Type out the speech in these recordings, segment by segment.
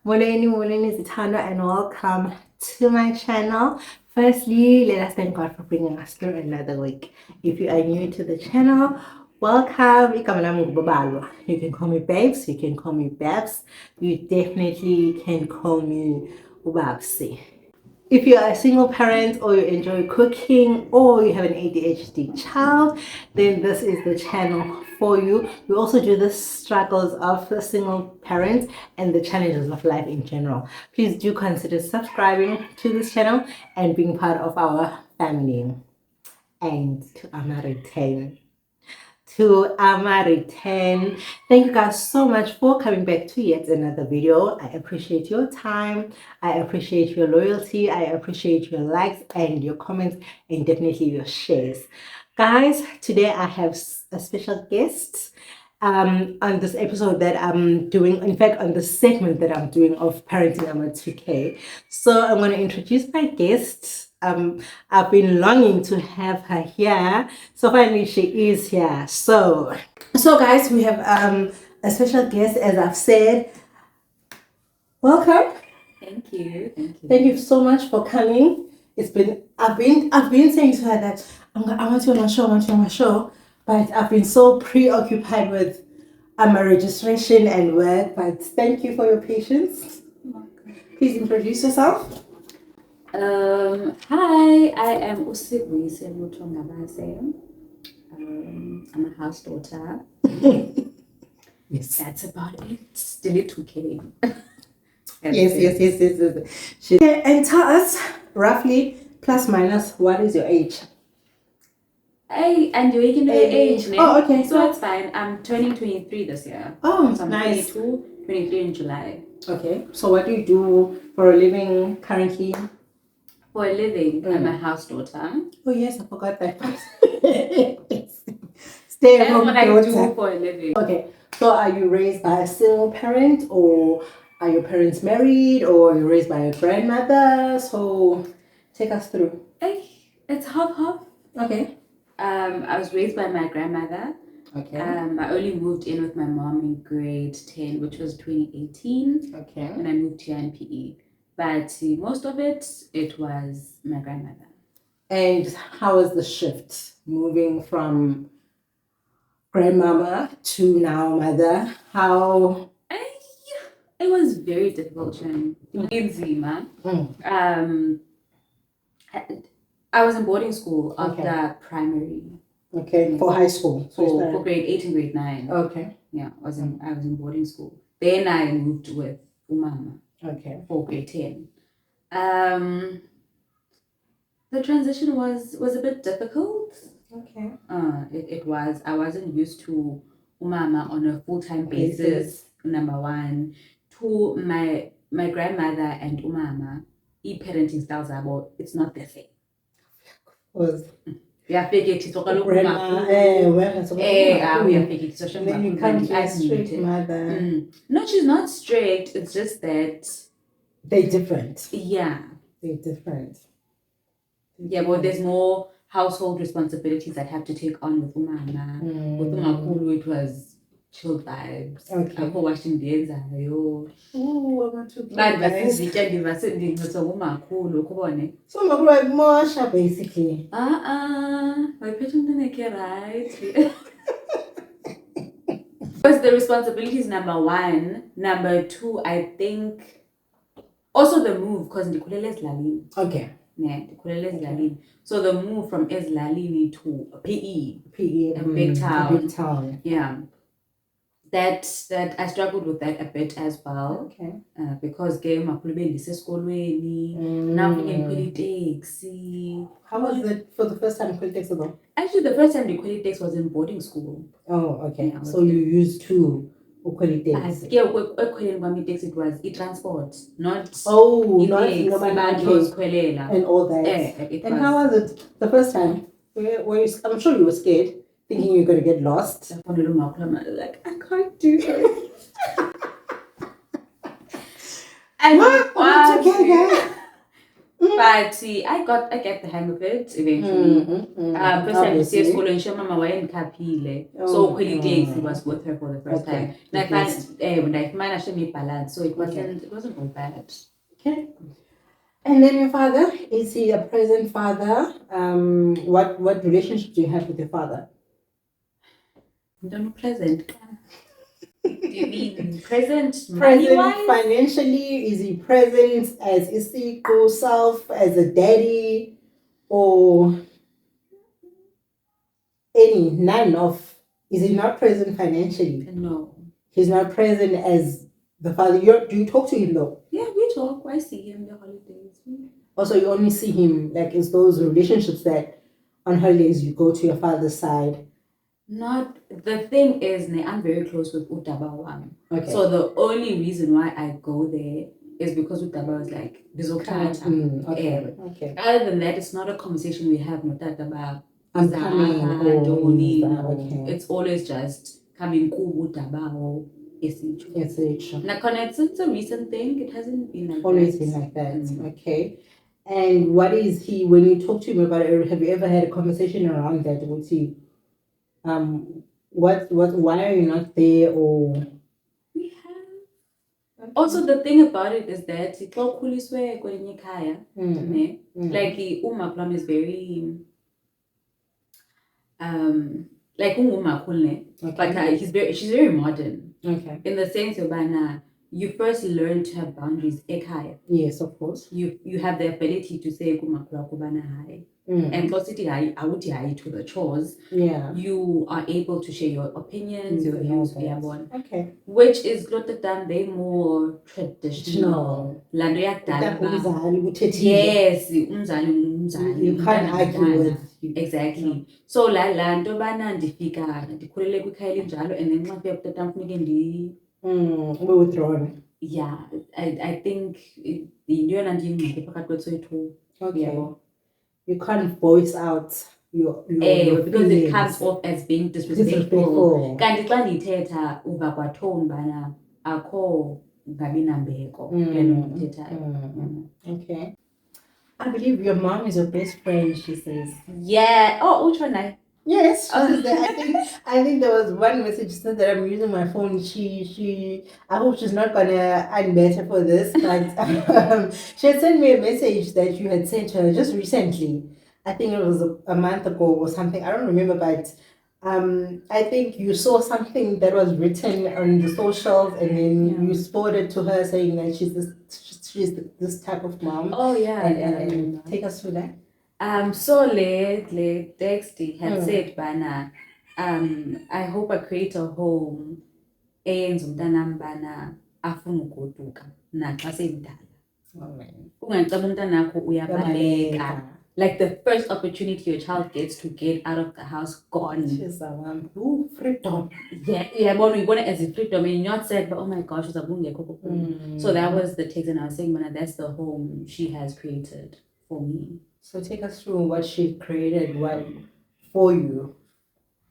Molweni Zithandwa, and welcome to my channel. Firstly, let us thank God for bringing us through another week. If you are new to the channel, welcome. You can call me Babes, you can call me Babs, you definitely can call me Ubabsi. If you are a single parent or you enjoy cooking or you have an ADHD child, then this is the channel for you. We also do the struggles of a single parent and the challenges of life in general. Please do consider subscribing to this channel and being part of our family. And to Amari 10. To Amari 10. Thank you guys so much for coming back to yet another video. I appreciate your time. I appreciate your loyalty. I appreciate your likes and your comments and definitely your shares. Guys, today I have a special guest on this episode that I'm doing, in fact, on the segment that I'm doing of Parenting Ama 2K. So I'm going to introduce my guest. I've been longing to have her here, so finally she is here. So guys, we have a special guest, as I've said. Welcome. Thank you. Thank you so much for coming. I've been saying to her that I want you on my show, but I've been so preoccupied with my registration and work. But thank you for your patience. Please introduce yourself. Hi, I am Sivu. I'm a house daughter. Yes. That's about it. Delete 2K. Yes. And tell us roughly, plus minus, what is your age? Hey, and you can do your age. Oh, okay. So it's fine. I'm turning 23 this year. Oh, so I'm nice. 23 in July. Okay. So what do you do for a living currently? For a living, I'm a house daughter. Oh yes, I forgot that part. Stay at home what I do for a living. Okay. So are you raised by a single parent, or are your parents married, or are you raised by a grandmother? So take us through. It's half. Okay. I was raised by my grandmother. Okay. I only moved in with my mom in grade 10, which was 2018. Okay. When I moved here in PE. But most of it was my grandmother. And how was the shift moving from grandmama to now mother? How? It was very difficult and Zima. I was in boarding school after primary. Okay, for high school. For grade 8 and grade 9. Okay. Yeah, I was in boarding school. Then I moved with Umama. Okay. For grade 10. The transition was a bit difficult. Okay. It was. I wasn't used to Umama on a full-time basis. Number one. To my grandmother and Umama, parenting styles are it's not the same. Uyafika ethi then you come to a strict mother. No, she's not strict. It's just that they're different. Yeah. They're different. Yeah, but there's more household responsibilities that have to take on with Umama. With Umakulu, it was chilled vibes. Okay. After washing the ends, oh, I want to but Umakulu, so Umakulu is more basically. My patient right? Because the responsibilities, number one. Number two, I think also the move, because Ndikulele is Lalini. Okay. Yeah, Ndikulele is Lalini. So the move from Lalini to PE, a big town. Yeah. That I struggled with that a bit as well. Okay. Because game now taxi. How was it for the first time taxi though? Actually, the first time the taxi was in boarding school. Oh, okay. Yeah, so you used to taxi. It was e-transport, not and all that. And how was it the first time? I'm sure you were scared, thinking you're going to get lost. Like, I can't do this. And together. But I get the hang of it eventually. First time to see school and show mama wayengikhapile. So it was with her for the first time. And I find when I managed to meet balance, so it wasn't all bad. Okay. And then your father, is he a present father? What relationship do you have with your father? Don't present. Do you mean present Present financially? Is he present as Isiko self, as a daddy, or any? None of. Is he not present financially? No. He's not present as the father. Do you talk to him though? Yeah, we talk. I see him the holidays. Also, you only see him like it's those relationships that on holidays you go to your father's side. Not the thing is, I'm very close with Utaba Wam. Okay. So the only reason why I go there is because Utaba is like okay. Other than that, it's not a conversation we have. Not that about I'm coming. Okay. It's always just coming cool Utaba or it's a recent thing. It hasn't been like always been like that. Okay. And what is he when you talk to him about it? Have you ever had a conversation around that with he? Why are you not there? Or we have. Also, the thing about it is that like Uma Plum is very like but she's very modern. Okay. In the sense of you first learn to have boundaries ekaya. Yes, of course. You have the ability to say kubana hi. And to the chores, you are able to share your opinions, your views, okay. Which is done way more traditional. Yes, you can't argue with exactly. So la nto bana ndifika ndikhulele kwikhaya elinjalo and then xa kutata funeke ube withdrawn. Yeah, I think yintona ndiyingxaki phakathi kwethu two. Okay. You can't voice out your because it comes off as being disrespectful. Kanti xa ndithetha uva kwathoni bana akho ngabi nambeko. Okay. I believe your mom is your best friend, she says. Yeah. Oh, which one? Yes, she says that. I think there was one message said that I'm using my phone. I hope she's not gonna unbetter for this, but she had sent me a message that you had sent her just recently. I think it was a month ago or something. I don't remember, but I think you saw something that was written on the socials, and then you forwarded to her saying that she's this type of mom. Oh yeah, and take us through that. So le Dexty had said bana I hope I create a home eyenza umntanam bana afuna ugoduka naxa semdala. Ungacaba umntanakho uyabaleka. Like the first opportunity your child gets to get out of the house, gone. Freedom. Yeah, but we want it as a freedom, and you're not said, but oh my gosh, so that was the text, and I was saying, man, that's the home she has created for me. So take us through what she created for you.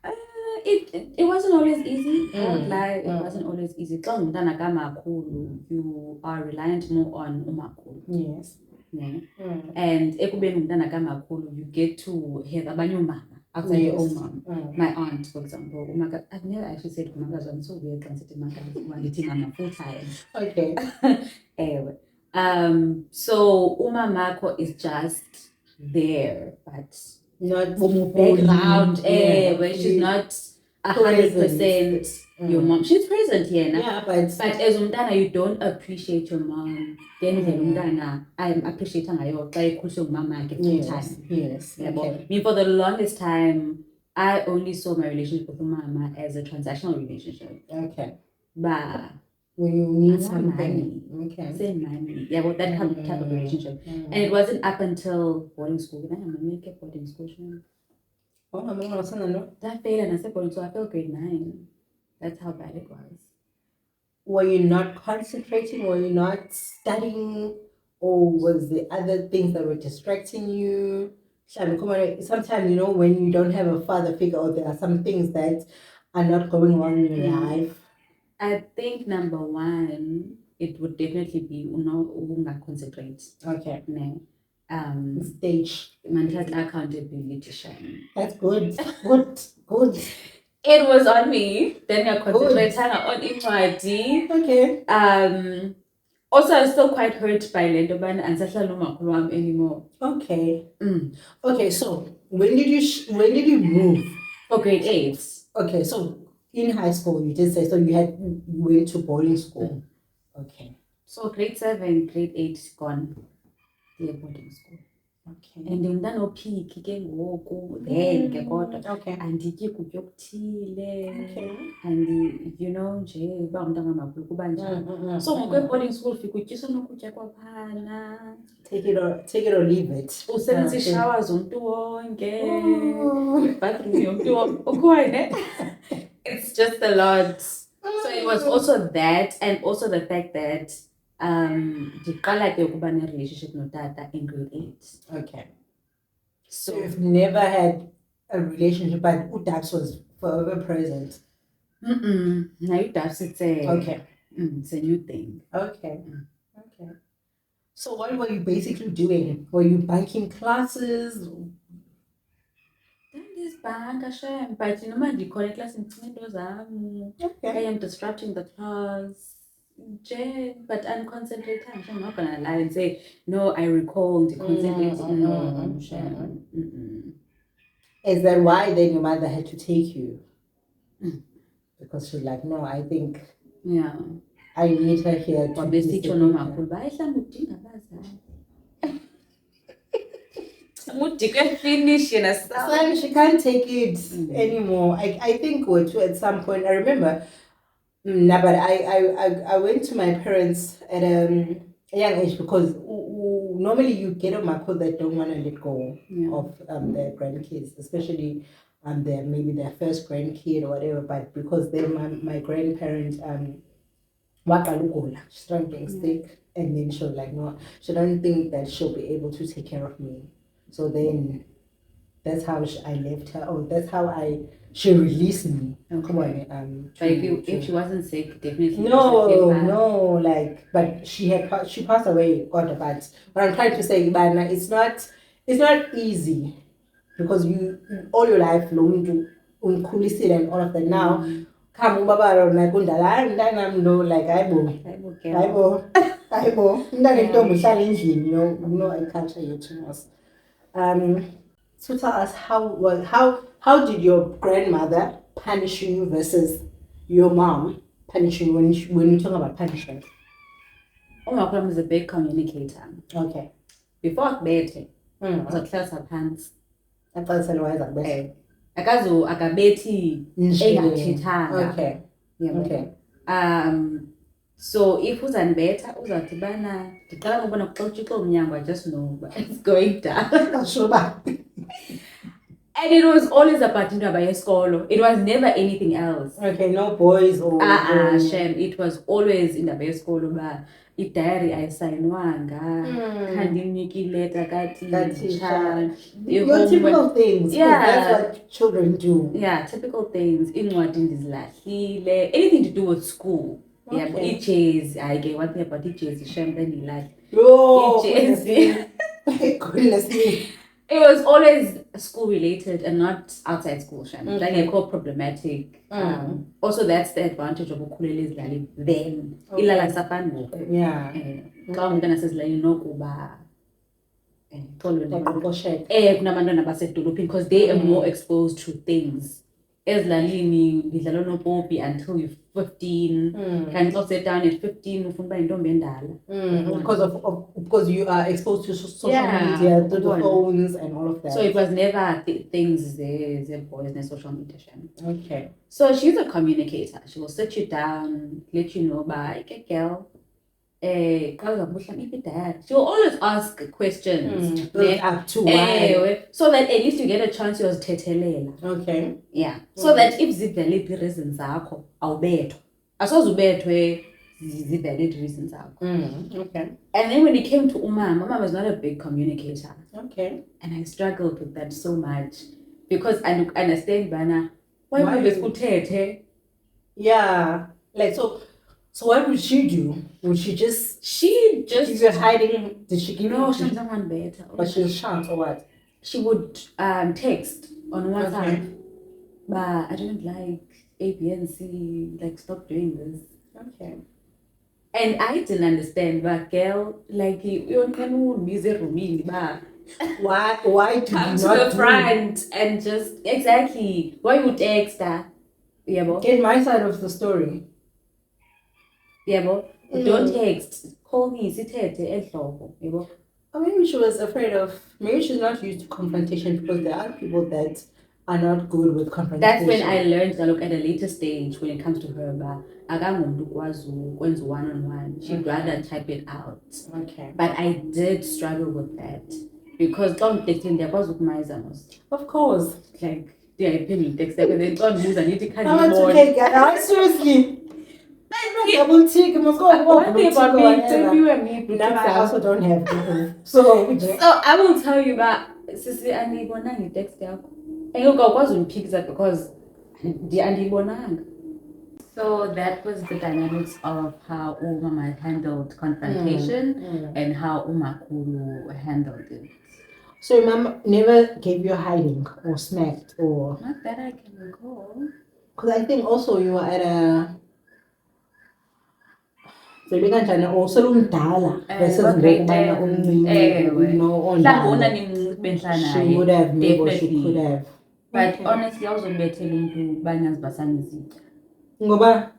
It wasn't always easy. I won't lie, it wasn't always easy. You are reliant more on umakhulu. Yes. Yeah. And you get to have abanye mama outside your own mom. My aunt, for example, I've never actually said umakazi. I'm so weird when I say mama full time. Okay. So umamako is just there, but not background. Where she's not 100% your mom. She's present here now. Yeah, but as umntana, you don't appreciate your mom. Then umntana, I'm appreciating her very close to mama full time. Yes. Yeah, okay. I mean, for the longest time, I only saw my relationship with mama as a transactional relationship. Okay. But when you need something, same money. Yeah, well, that type of relationship. And it wasn't up until boarding school. I kept boarding school. That failed, and I said boarding school. I felt grade 9. That's how bad it was. Were you not concentrating? Were you not studying? Or was the other things that were distracting you? Sometimes, when you don't have a father figure, or there are some things that are not going on in your life. I think number one, it would definitely be unga concentrate. Okay. Stage. Mental accountability, Shane. That's good. Good. It was on me. Then I concentrated on incwadi. Okay. Also, I was still quite hurt by Lendoban and Sahlalo Makulwam anymore. Okay. Okay, so when did you move? For grade 8. Okay, so in high school you did say so you went to boarding school. Okay. So grade 7, grade 8 gone. The boarding school. Okay. And then ndanophiki ke ngoku then ke kodwa Okay. andityi kutya okuthile Okay. and you know nje uba umntana makhulu kuba njani. So ngokwe-boarding school ufika utyiswa nokutya kwaphana, take it or leave it. Usebenzisa ishawa zomntu wonke, bathroom yomntu wonke, ukhoyo ne? It's just a lot. So it was also that, and also the fact that ndiqala ke ukuba ne-relationship notata in grade 8. Okay. So you've never had a relationship, but Udax was forever present. Now Udax, it's a new thing. Okay. Okay. So what were you basically doing? Were you banking classes? But you know, man, you call class in Okay. I am disrupting the class. But I'm concentrating. I'm not gonna lie and say no. I recalled concentrating. Is that why then your mother had to take you? Because she's like, no, I think I need her here to be finish she can't take it anymore. I think at some point I remember. No, but I went to my parents at a young age because normally you get a mako that don't want to let go of their grandkids, especially maybe their first grandkid or whatever. But because they're my grandparent she's trying to get sick, and then she was like, no, she don't think that she'll be able to take care of me. So then that's how I left her. Oh, that's how she released me. Okay. Come on. But if she wasn't sick, definitely. No, but she passed away. God, but what I'm trying to say, Ibana, it's not easy because you all your life long to unkulisile and all of that. Now, come ubaba like undala, no, like aibo, I can't tell you too much. So tell us how did your grandmother punish you versus your mom punish you when you talk about punishment? My mom is a big communicator. Okay. Before akubethe, uzokuhlalisa phansi. Axelisele why zakubethe. Akabethi engathethanga. Okay. Yeah. Okay. So if uzanibetha uzathi bana ndiqala ngobona kuxoxa umnyango, I just know it's going down. Sure. And it was always about indaba yesikolo. It was never anything else. Okay, no boys or shame. It was always indaba yesikolo ba i-diary ayisayinwanga, khandiniki letter kateacher. Your typical things. Yeah, that's what children do. Yeah, typical things. Incwadi ndizilahlile. Anything to do with school. Okay. Yeah, but EJs, I get one thing about EJs, shame then you like. EJs. Goodness me. It was always school related and not outside school. Like I call problematic. Also, that's the advantage of ukulele then. Ilala sapano. Yeah. I'm gonna say like kuba. Because they are more exposed to things. Ezilalini ngidlala nopopi until you're 15. Can you sit down at 15 ufuna intombi endala? Because you are exposed to social media, to the phones and all of that. So it was never things the boys in social media. Okay. So she's a communicator. She will sit you down, let you know by girl. She will always ask questions so that at least you get a chance to tethelela. Okay. Yeah. So that if zivalid reasons zakho awubethwa. Asozubethwe zivalid reasons zakho. Okay. And then when it came to Mama was not a big communicator. Okay. And I struggled with that so much because I understand Bana why we kuthethe. Yeah. Like So what would she do? Would she just She give just you hiding? Did she give no, you? she's someone better. But she was shout or what? She would text on WhatsApp, Okay. but I don't like A, B, and C. Like, stop doing this. Okay. And I didn't understand, but girl, like you can be rooming, but Why do come you to not the do? front and just exactly why would text that? Yeah, bo. Get my side of the story. Yeah, bo. Don't text. Call me. Sithethe ehloko. Yebo. Or maybe she was afraid of. Maybe she's not used to confrontation because there are people that are not good with confrontation. That's when I learned that look at a later stage when it comes to her, but akangumuntu ukwazi ukwenza one-on-one. She'd rather type it out. Okay. But I did struggle with that because don't texting ndiyakwazi ukumayiza mos. Of course. Like ndiyayiphendula itext yakho then xa ndibuza ndithi Okay, guys. Seriously. Double tick. Must go. One thing about me, tell me when me Now I also don't have people. So I will tell you that sisi andiyibonanga itext yakho. Engeke ukwazi undiphikisa because andiyibonanga. So that was the dynamics of how Umama handled confrontation and how Umakulu handled it. So your mom never gave you a hiding or smacked or? Not that I can recall. Because I think also you were at a or selumdala versus ngokubana she would have maybe or she could have. But honestly, I was betting into banyas basanizi. Ngoba?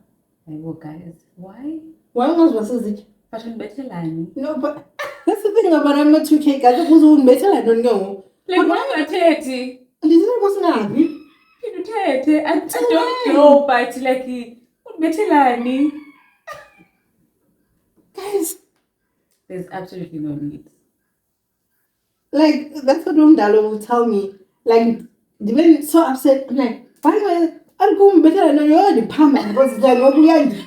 Guys, why? Why ungazibasizitsha? But unibethelani. No, but that's the thing about I'm not 2K guys. Ukuze ungibethela don't go. Like why ungathethi? Ndizile kwasingabi. Uthethe. I don't know, but like unibethelani. Guys, there's absolutely no need. Like that's what Umdalo will tell me. Like even so upset. I'm like, why I'm going better than you're the palmer because it's like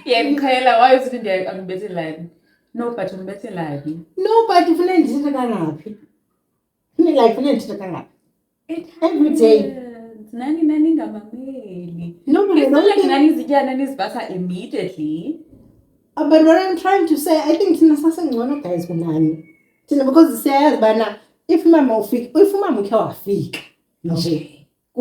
yeah, Michaela, why is it there on better line? No, but on better line. No, but if you didn't happy. Like you didn't it every day. Nani ngamameli. No, but it's not like nani's better immediately. But what I'm trying to say, I think Tina Sasangwana guys kunani. Tina because it says bana if mama ukhe fake. Okay. I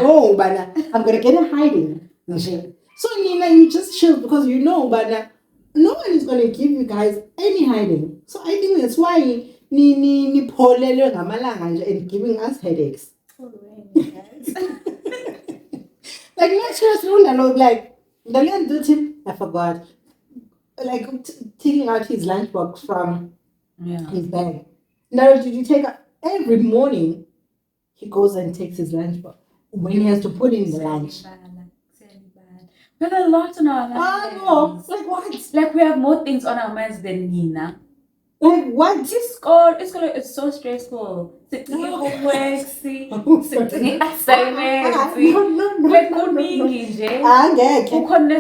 know, but I'm gonna get a hiding. So Nina, you just chill because you know, but no one is gonna give you guys any hiding. So I think that's why ni polele ngamalanga and giving us headaches. Like not just like I forgot. Like taking out his lunchbox from his bag. Now, did you take every morning? He goes and takes his lunchbox when he has to put in the lunch. We have a lot on our minds. No, like what? Like we have more things on our minds than Nina. Like what? It's so stressful. Homework, assignments. Like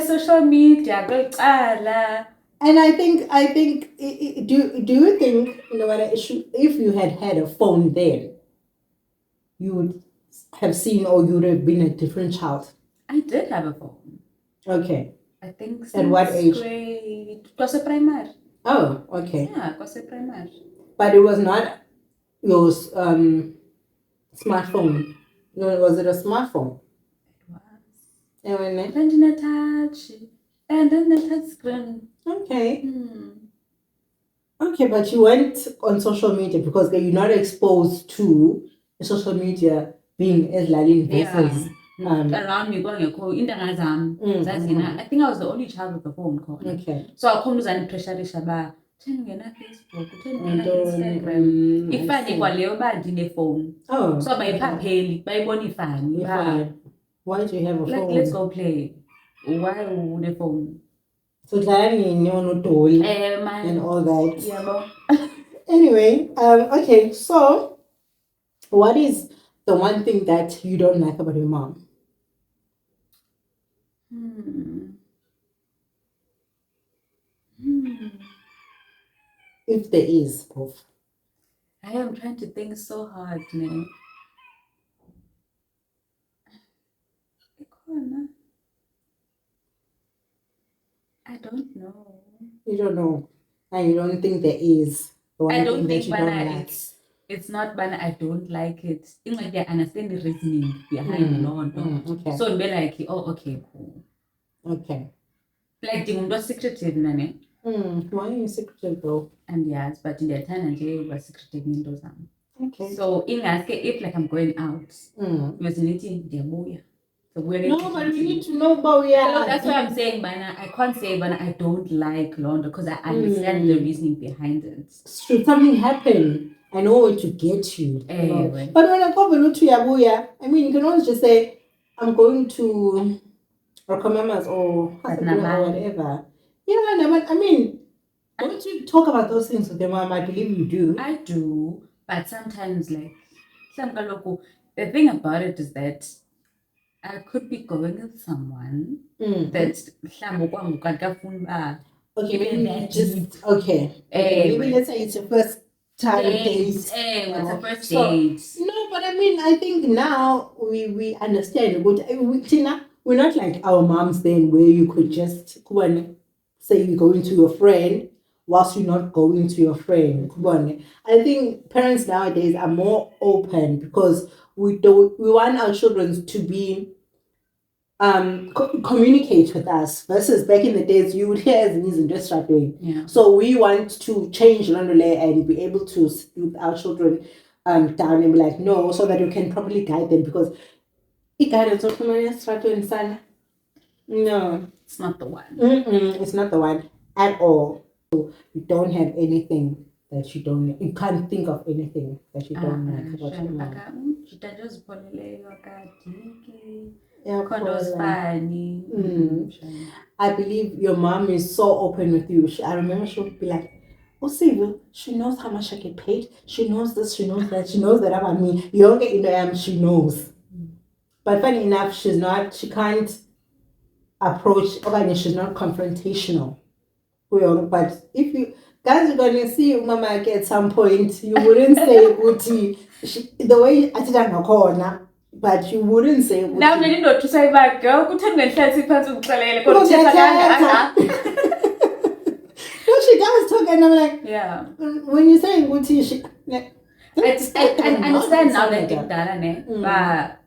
social media. And I think, do you think, you know what, if you had a phone then, you would have seen or you would have been a different child? I did have a phone. Okay. I think at what age? Grade. It was a primary. Oh, okay. Yeah, it was a primary. But it was not your smartphone. No, was it a smartphone? It was. And then touch. And then the touch screen. Okay. Okay, but you went on social media because you're not exposed to social media being as Lalin versus around me going I think I was the only child with a phone call. Okay. So I come to pressure Shaba. Facebook, Instagram. If I need a phone. Oh. So by Bonifan. Why do you have a phone? Let's go play. Why would a phone? So and all that. Yeah, anyway, okay, so what is the one thing that you don't like about your mom? If there is, I am trying to think so hard, man. I don't know. You don't know. And you don't think there is the one I don't thing that think you don't bana like. it's not bana I don't like it. In like I understand the reasoning behind no. Okay. So be like, oh okay, cool. Okay. Like the secretive nane. Why are you secretive though? And yes, but in the time and was secretive into some. Okay. So in ask if like I'm going out, because you need the boy. So no, but we need to know about So that's why I'm saying, Bana, I can't say, Bana, I don't like London because I understand the reasoning behind it. Should something happen, I know where to get you. Anyway. But when I go to Yabuya, I mean, you can always just say, I'm going to Rokomamas or whatever. Yeah, no, but I mean, don't you talk about those things with your mom? I believe you do. I do, but sometimes, like, the thing about it is that I could be going with someone that's okay, maybe just okay. Maybe let's say it's your first time date. What's the first date? No, but I mean, I think now we understand. Tina, we're not like our moms then, where you could just say you're going to your friend whilst you're not going to your friend. I think parents nowadays are more open because we want our children to be communicate with us versus back in the days you would hear as and just struggling. Yeah. So we want to change Londole and be able to sit with our children down and be like, no, so that we can properly guide them because guidance of no, it's not the one. It's not the one at all. So you don't have anything that you don't. You can't think of anything that you don't like about your mom. I believe your mom is so open with you. I remember she would be like, "Oh, Sivu, she knows how much I get paid. She knows this. She knows that. She knows that about me. You don't get she knows." But funny enough, she's not. She can't approach. She's not confrontational. But if you guys are gonna see Mama at some point, you wouldn't say Uti the way I did not corner, but you wouldn't say Uti. Now you know to say back girl, could tell me no, she does talk and I'm like, yeah. When you say Uti, she like I understand now that thing but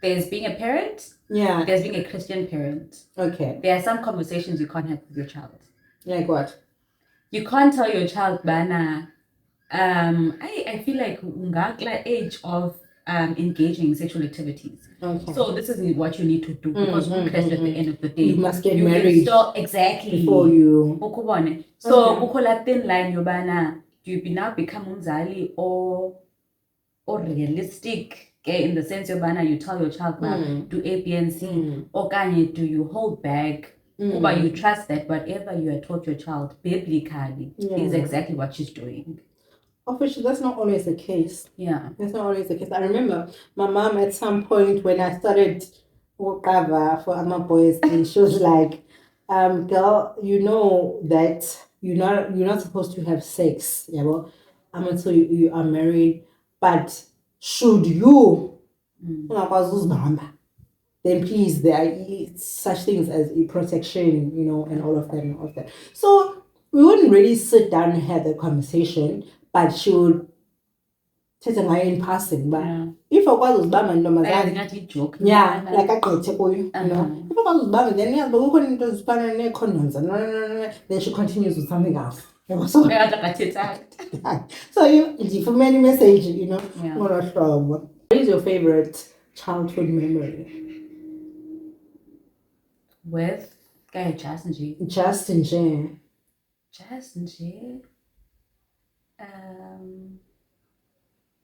there's being a parent, there's being a Christian parent. Okay. There are some conversations you can't have with your child. Like what? You can't tell your child, Bana. I feel like age of engaging in sexual activities. Okay. So this is what you need to do because at the end of the day, you must get married. Exactly before you. So thin line, Bana. You now become umzali or realistic. Okay, in the sense you tell your child do A, B, and C, or do you hold back? But you trust that whatever you had taught your child biblically is exactly what she's doing. Obviously, that's not always the case. Yeah. That's not always the case. I remember my mom at some point when I started cover for Ama Boys, and she was like, girl, you know that you're not supposed to have sex, until you are married. But should you then please, there are such things as protection, and all of that. So we wouldn't really sit down and have the conversation, but she would take a in passing. But if I was joke, like I can't take you, if I was bama, then then she continues with something else. So you for many messages, what is your favorite childhood memory? With Justin G.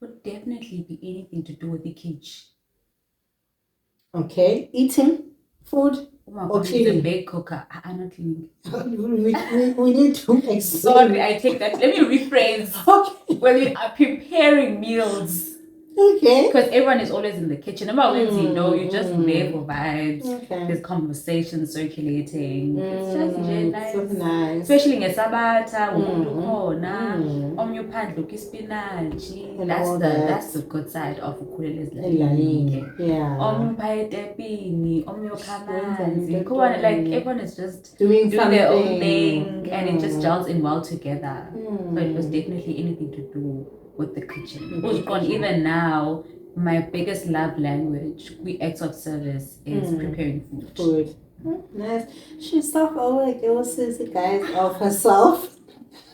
Would definitely be anything to do with the kitchen. Okay, eating food or cleaning. A big cooker. I'm not cleaning. we need to explain. Sorry, I take that. Let me rephrase. Okay. When we are preparing meals. Okay. Because everyone is always in the kitchen. You're just there for vibes. Okay. There's conversation circulating. It's just nice. So nice. Especially ngesabata, umuntu khona, omnye uphandle ukha ispinatshi. That's the good side of ukhulele ezilalini. Yeah. Omnye uphaya etepini, omnye ukha amanzi. Like everyone is just doing their own thing, and it just gels in well together. So it was definitely anything to do with the kitchen. Even now, my biggest love language, we acts of service, is preparing food. Nice. She's self-aware. It was the guys of herself.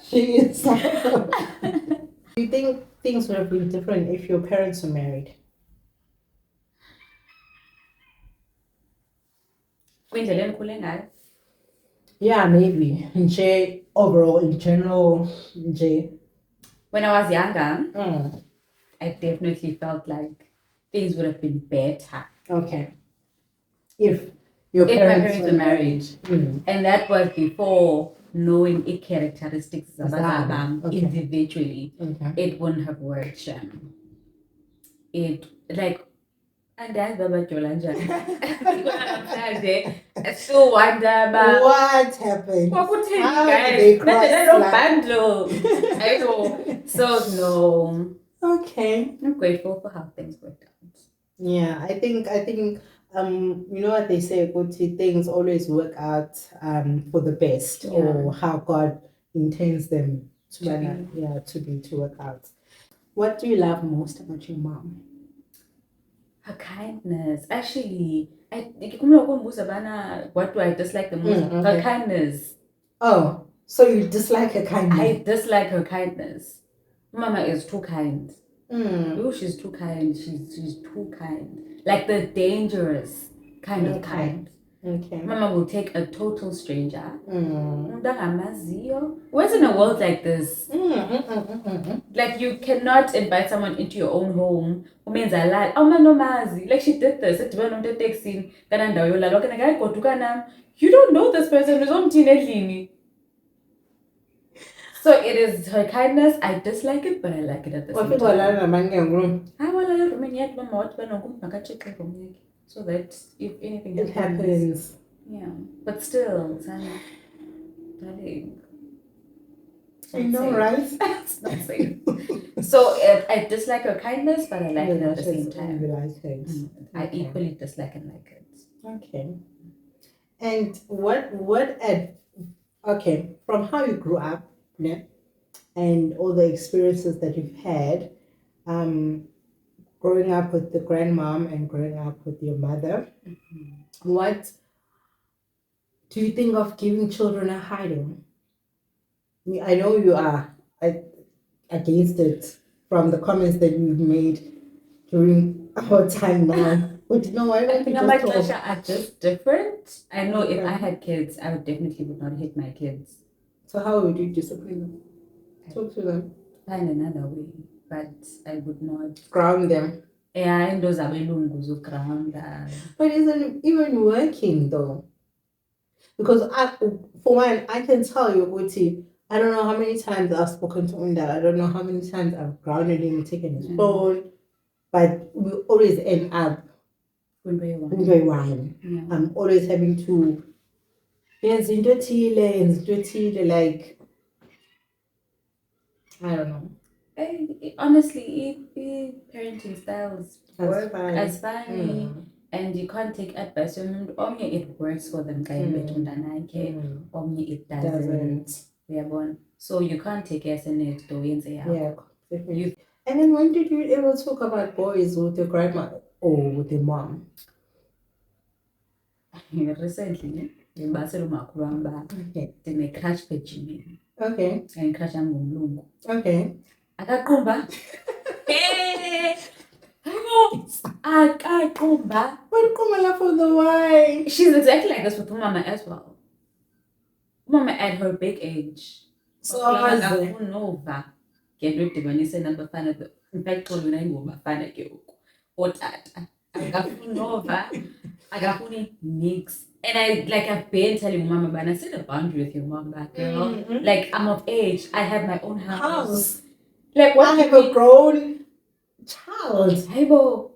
She is self-aware. Do you think things would have been different if your parents were married? Yeah, maybe. Overall, in general, when I was younger, I definitely felt like things would have been better. Okay. If my parents were married. And that was before knowing the characteristics of individually. It wouldn't have worked. It like and that's Baba Jolanja. I still wonder about what happened. What would take How guys? did they cross I don't bundle. I know. So no. Okay. I'm grateful for how things worked out. Yeah, I think you know what they say, good things always work out for the best, or how God intends them to work out. What do you love most about your mom? Her kindness. Actually, what do I dislike the most? Her kindness. Oh, so you dislike her kindness? I dislike her kindness. Mama is too kind. Oh, she's too kind. She's too kind. Like the dangerous kind of kind. Okay. Mama will take a total stranger. Where's in a world like this? Like you cannot invite someone into your own home. Like she did this. You don't know this person who's on teenage. So it is her kindness. I dislike it, but I like it at the same time. So that if anything happens. Yeah. But still, darling. I know, right? It's not safe. So I dislike her kindness, but I like it at the same time. You like it. I equally dislike and like it. Okay. And from how you grew up, yeah, and all the experiences that you've had, growing up with the grandmom and growing up with your mother, what do you think of giving children a hiding? I know you are against it from the comments that you've made during our time now. But why don't you my pleasure are just different. I know if I had kids, I would not hit my kids. So how would you discipline them? Talk to them. Find another way, but I would not ground them. Yeah, and those are ground. But isn't even working though? Because for one, I can tell you, Guti, I don't know how many times I've spoken to Unda. I don't know how many times I've grounded him, taken his phone, but we always end up one. I'm always having to like I don't know. Honestly, if parenting styles work as funny and you can't take advice, it works for them, it doesn't. We are born. So you can't take as an it to win. Yeah. And then when did you ever talk about boys with your grandma or with your mom? Recently, in Barcelona, in a crash page. Okay. And crash okay. Akakumba. Hey! Akakumba. But Kumala for the why? She's exactly like this with Mama as well. Mama at her big age. So Nova. Get rid of when number fan. In fact, when I go my fan again. What at? Nova. I got mix. And I've been telling Mama, but I set a boundary with your mom back, girl. Like, I'm of age. I have my own house. Like, what? I have a grown Child. Hayibo.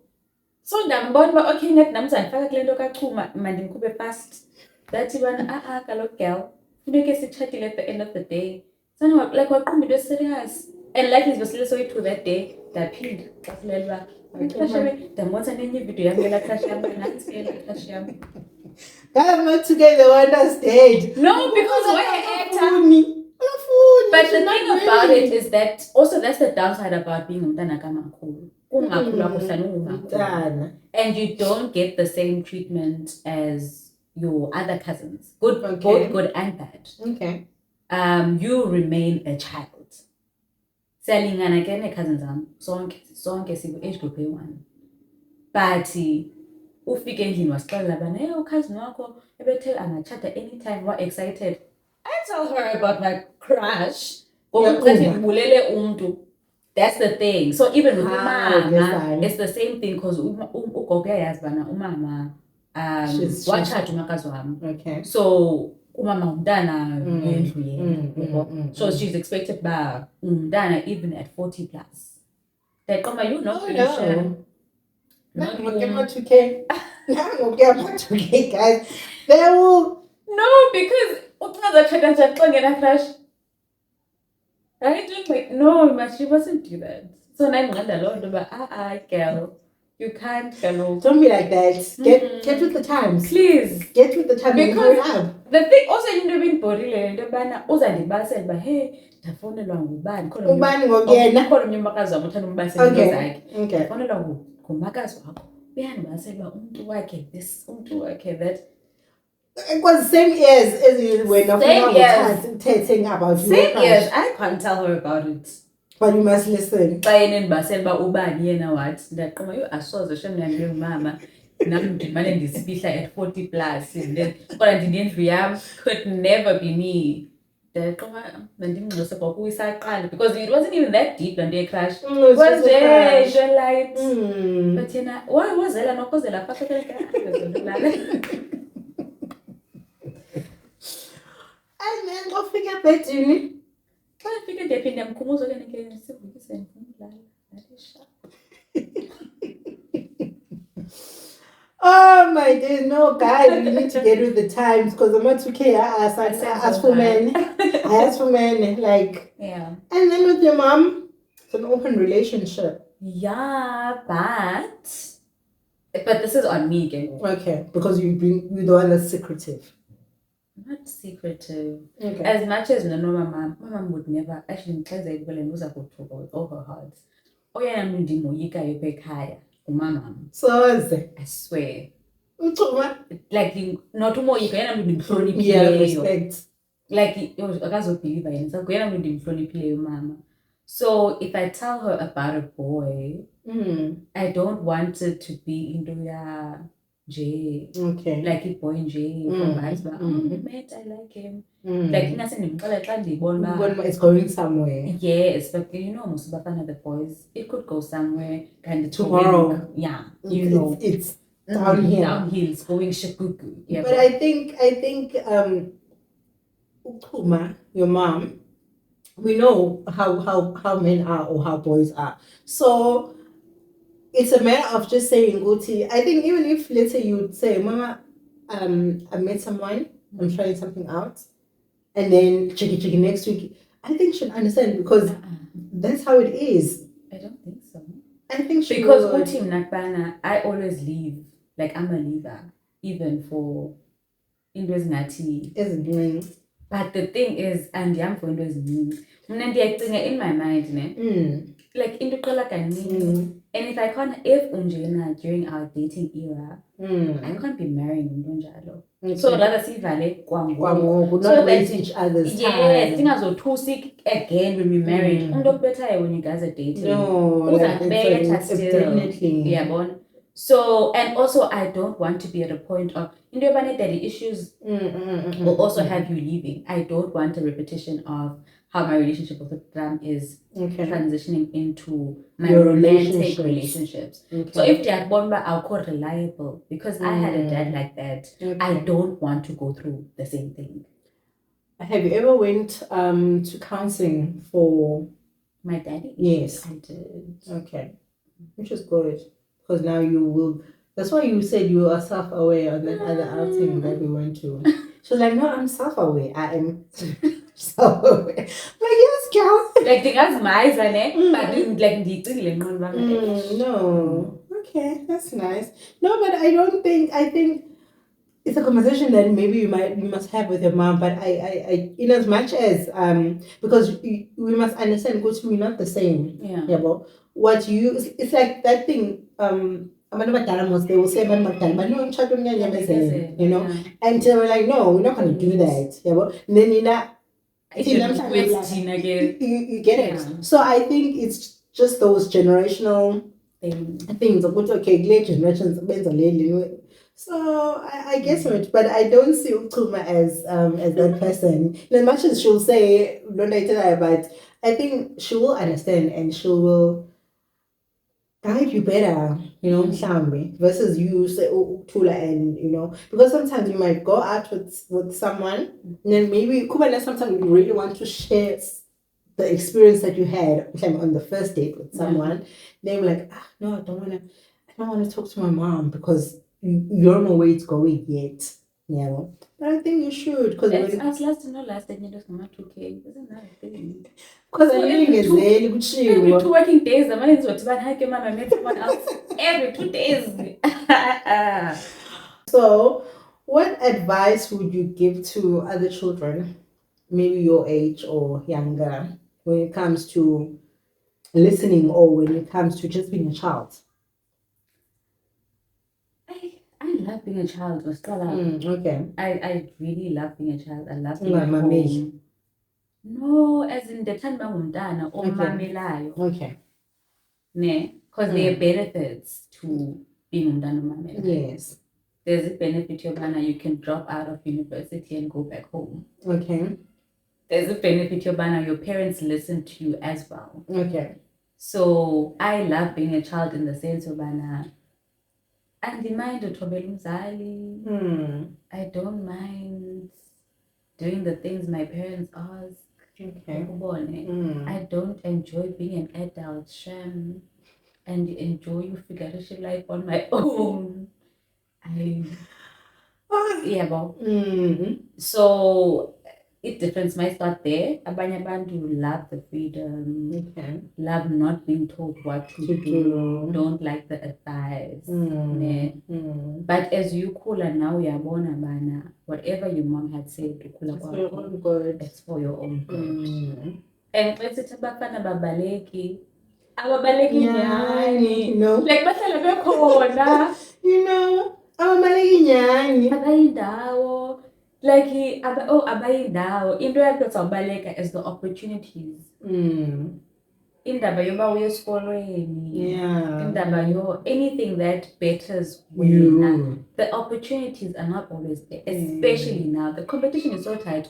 So ndambona uba okay ngathi nam uzandifaka kule nto kachuma mandimkhuphe fast. Ndathi bana kaloku girl funeke sitshatile at the end of the day. Like waqumba into serious. And like izibosile soyi-2 that day ndaphinda xasilela uba ixesha ndambonisa nenye ividiyo yam ngela crush yam nantsi ke laa crush yam. I'm not together, the one that's dead. No, because we're actor. But the thing about it is that also that's the downside about being umntana kamakhulu. And you don't get the same treatment as your other cousins. Good, both good and bad. Okay. You remain a child. Siyalingana ke nee-cousins zam sonke siku-age group eyi-1. But ufike endlini wasixelela bana ukhazini wakho ebethe angatshata anytime wa-excited. I tell her about my crush. That's the thing. So even with umama, it's the same thing because ugogo uyayazi bana umama watshata umakazi wam. Okay. So umama umntana wendlu yena. So she's expected ba umntana even at 40 plus. Ndaqonda you know. Not 2K. Not 2K, guys. They will. No, because crush. No, but she wasn't do that. So now I'm girl, you can't go. Don't be like that. Get with the times. Please. Get with the times. Because the thing also you know being body into bana uzandibasela ba hey ndafonelwa ngubani khona umnyamakazi wami uthanda umbasela into zakhe. Okay. Ndafonelwa ngumakazi wakho. Uyandibasela umuntu wakhe this umuntu wakhe that. It was the same years as you were not telling about you. Same years. I can't tell her about it. But you must listen. Xa yenendibasela uba ubani yena wathi ndaqoma asoze shemnandi ngumama nam ndimane ndisifihla at 40 plus kodwa ndinendlu yam could never be me. Ndaqoma mandimngxose kwakuyisaqala because it wasn't even that deep laa nto ye-crush. It was nje light. But yena wazela nokozela phakathi and then go figure bedini. Xa ndifike ndiyaphinda mkhumbuzo ke ndike sivukise ndifundlala. Oh my days, no guys, we need to get with the times because I'm not 2K. I ask for men. I ask for men, like yeah. And then with your mom, it's an open relationship. Yeah, but this is on me again. Okay, because you're the one that's secretive. Not secretive. Okay. As much as my mom would never actually with all her heart. Oh yeah, I'm doing moyika yopekhaya. So is it? I swear. Like not umoyika yena mntu ndimhloniphileyo. Yeah, respect. Like akazobhiliva yena. So yena mntu ndimhloniphileyo mama. So if I tell her about a boy, I don't want it to be into J. Okay. Like it boy J from vibes, but mate, I like him. Like it's going somewhere. Yes, but you know most of the boys, it could go somewhere kind of tomorrow. Yeah. It's downhill. Downhill, it's going shakuku. Yeah. But I think Ukuma, your mom, we know how men are or how boys are. So it's a matter of just saying, Guti. I think even if, let's say, you would say, Mama, I met someone, I'm trying something out, and then check it next week, I think she'll understand because that's how it is. I don't think so. I think she because would. Uti Nakbana, I always leave. Like, I'm a leaver, even for Indwes Nati. But the thing is, and I'm for Indwes Nati. In my mind, like into and if unjena during our dating era, I can't be marrying unjalo. So rather see vale kwangu. So waste each other's time. Yes, things are too sick again when we married. Better when you guys are dating. No, better still. Definitely. Yeah, bon. So and also I don't want to be at a point of daddy issues will also have you leaving. I don't want a repetition of how my relationship with them is transitioning into my romantic relationships. Okay. So if they are Bomba, I'll call reliable because I had a dad like that. Okay. I don't want to go through the same thing. Have you ever went to counseling for my daddy? Yes, I did. Okay. which is good because now you will. That's why you said you are self-aware on that other outing that we went to. She was like, "No, I'm self-aware. I am self-aware." Like, yes, girl. Like ndingazimayiza ne but like ndiyicingile engqondweni wam. No. Okay, that's nice. No, but I don't think. I think it's a conversation that maybe you must have with your mom. But I in as much as because we must understand because we're not the same. Yeah. But what you it's like that thing abantu abadala most they will say abantu abadala but no umshado umnyanyamezele, you know, Yeah. and we're like, no, we're not going to do that. And then you get it. Yeah. So I think it's just those generational things of what okay late generations so I guess it, but I don't see Ukuma as that person. As much as she'll say don't I tell her, but I think she will understand and she will guide you better, you know, mhlambe, versus you say oh Tula, and you know, because sometimes you might go out with someone and then maybe Kuba sometimes you really want to share the experience that you had on the first date with someone. They were like, no, I don't want to talk to my mom because you don't know where it's going yet. Yeah, but I think you should because as last and not last, and you just not 2K. Isn't that a thing? Because So every 2 working days, the man is what I met someone else every 2 days. So, what advice would you give to other children, maybe your age or younger, when it comes to listening or when it comes to just being a child? I love being a child. Okay. I really love being a child. I love being Ungamameli. home. No, as in the time umntana omamelayo. Okay. Ne, because there are benefits to being umntana omamelayo. Yes. There's a benefit yobana you can drop out of university and go back home. Okay. There's a benefit yobana your parents listen to you as well. Okay. So I love being a child in the sense yobana andimind uthobela umzali. I don't mind doing the things my parents ask. Okay. I don't enjoy being an adult, Shem, and enjoy you figure life on my own. So it depends. My start there. Abanye bantu love the freedom. Okay. Love not being told what to do. Don't like the advice. But as you cooler now, uyabona bana, whatever your mom had said, it's for your own good. It's for your own good. And when it's abafana babaleki, ababaleki nyani, no. Like bahlala bekhona, you know, ababaleki nyani. Abayindawo. Like abayindawo. Into yakho ubaleka as the opportunities. Indaba yoba uye esikolweni. Indaba yo anything that betters you. The opportunities are not always there, especially now. The competition is so tight.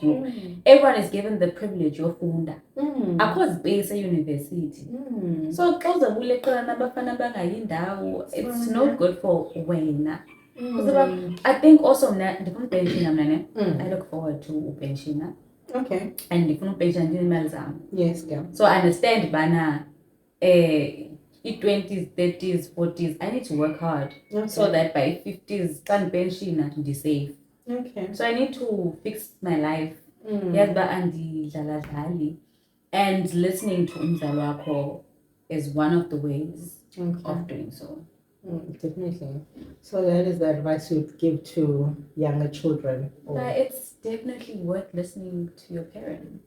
Everyone is given the privilege of funda. Akho space university. So xa uzabuleqela nabafana bangayindawo, it's not good for wena. I think also I look forward to pensioner. Okay. And ndifuna upenshina imali zami. Yes, girl. So I understand bana 20s, 30s, 40s, I need to work hard. So that by 50s, can pension be safe. Okay. So I need to fix my life. Yes, but and listening to umzali wakho is one of the ways of doing so. Definitely. So that is the advice you'd give to younger children. But it's definitely worth listening to your parents.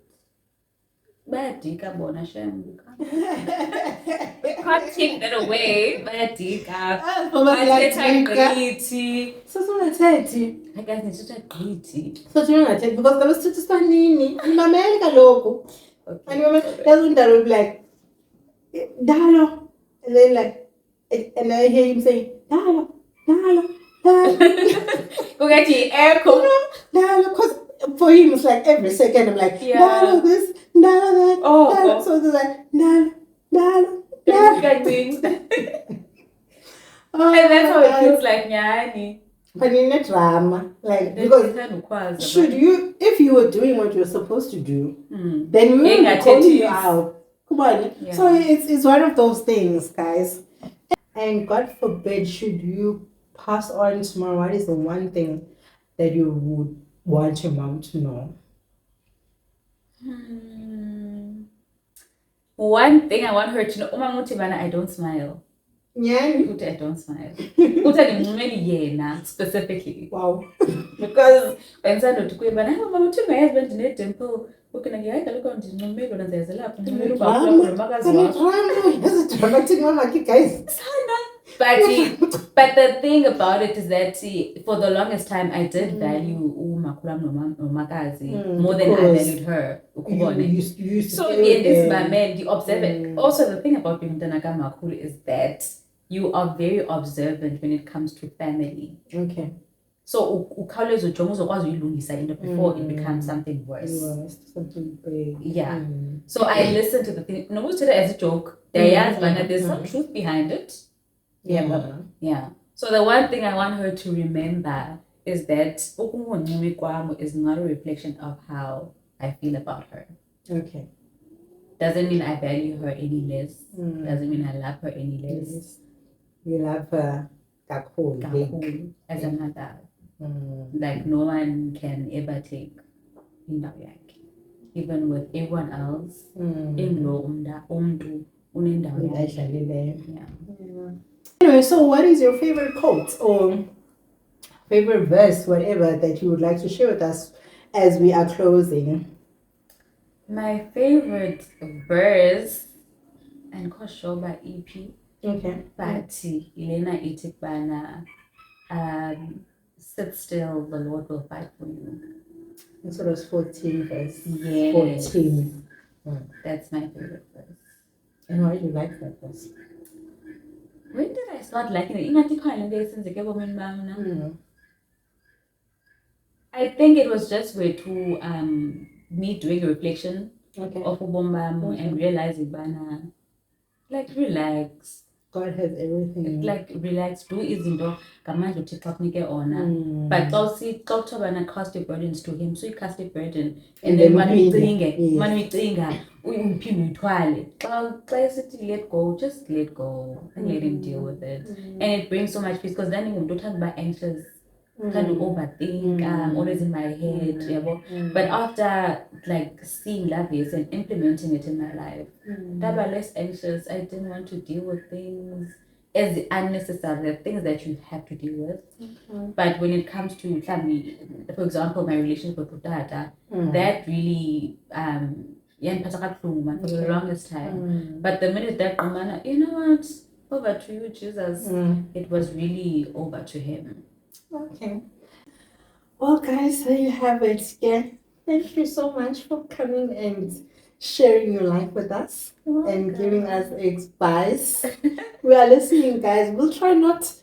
Bayadika bona shem. Can't take that away. Bayadika. I guess it's just a greedy. So you're not because I was just standing in America logo. And that's when like Dalo. And then like and I hear him saying, Dalo. Go get your echo. Dalo, because for him it's like every second I'm like, Dalo this, Dalo that. Dalo. So it's like, Dalo. And that's how it feels like, Nyani. But in a drama, like because should you, if you were doing what you're supposed to do, then we will call you out. Come on. Yeah. So it's one of those things, guys. And God forbid, should you pass on tomorrow, what is the one thing that you would want your mom to know? One thing I want her to know, uma nguthi bana I don't smile. Yeah. Uthi I don't smile. Uthi andimncumeli yena specifically. Wow. Because bendisandoti kuye bana, hayi mama uthi ungayazi uba ndine-dimple. Ukhe nandiye kaloku andincumeli wena ndiyazela apha uncumela uba ngumakazi wakho. Dramatic mama, guys. But the thing about it is that for the longest time I did value umakhulu nomakazi more than I valued her. So in this moment, you observe it. Also, the thing about being Danaka Makhulu is that you are very observant when it comes to family. Okay. So ukhawuleza ujonge uzokwazi uyilungisa into before it becomes something worse. Something big. Yeah. So I listen to the thing. No, we it as a joke. There's some truth behind it. Yeah. So the one thing I want her to remember is that ukungonyumi kwami is not a reflection of how I feel about her. Okay. Doesn't mean I value her any less. Doesn't mean I love her any less. Yes. You love her kakhulu as a mother. Like no one can ever take indawo yakhe. Even with everyone else. Umntu unendawo yakhe. Yeah. Anyway, so what is your favorite quote or favorite verse, whatever, that you would like to share with us as we are closing? My favorite verse, and Koshoba EP. Okay. But Elena Itikbana, sit still, the Lord will fight for you. And so that's 14 verse. Yes. 14. That's my favorite verse. And why do you like that verse? When did I start liking it? I think it was just way to me doing a reflection of Ubombam and realizing bana, like relax. God has everything. Like relax, do izinto ngamandla uThixo akunike ona. But xa kuthiwa cast your burdens to him, so you cast a burden and then manicinga uphinde uyithwale. Xa esithi let go, just let go and let him deal with it. And it brings so much peace because then you're not about anxious. Trying to overthink, always in my head, but after like seeing Lavis and implementing it in my life, that was less anxious. I didn't want to deal with things as unnecessary, things that you have to deal with. But when it comes to family, for example, my relationship with Utata, that really for the longest time. But the minute that you know what, over to you, Jesus, it was really over to him. Okay. Well, guys, there you have it. Yeah. Thank you so much for coming and sharing your life with us and giving us advice. We are listening, guys. We'll try not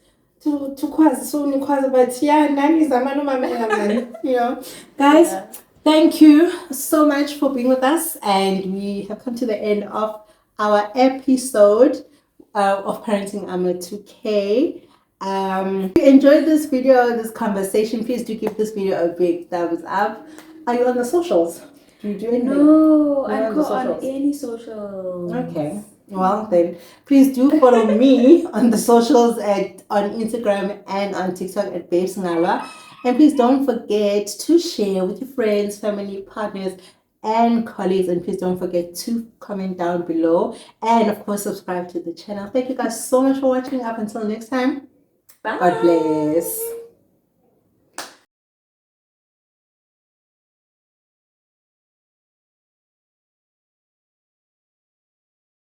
to cause so many cause, but yeah, Nani is a man, you know. Guys, thank you so much for being with us, and we have come to the end of our episode of Parenting Amma 2K. If you enjoyed this video, this conversation, please do give this video a big thumbs up. Are you on the socials? Do you do anything? No, I'm not on any socials. Okay. Well then, please do follow me on the socials on Instagram and on TikTok at Babes Ngala. And please don't forget to share with your friends, family, partners, and colleagues. And please don't forget to comment down below. And of course, subscribe to the channel. Thank you guys so much for watching. Up until next time. Bye. God bless.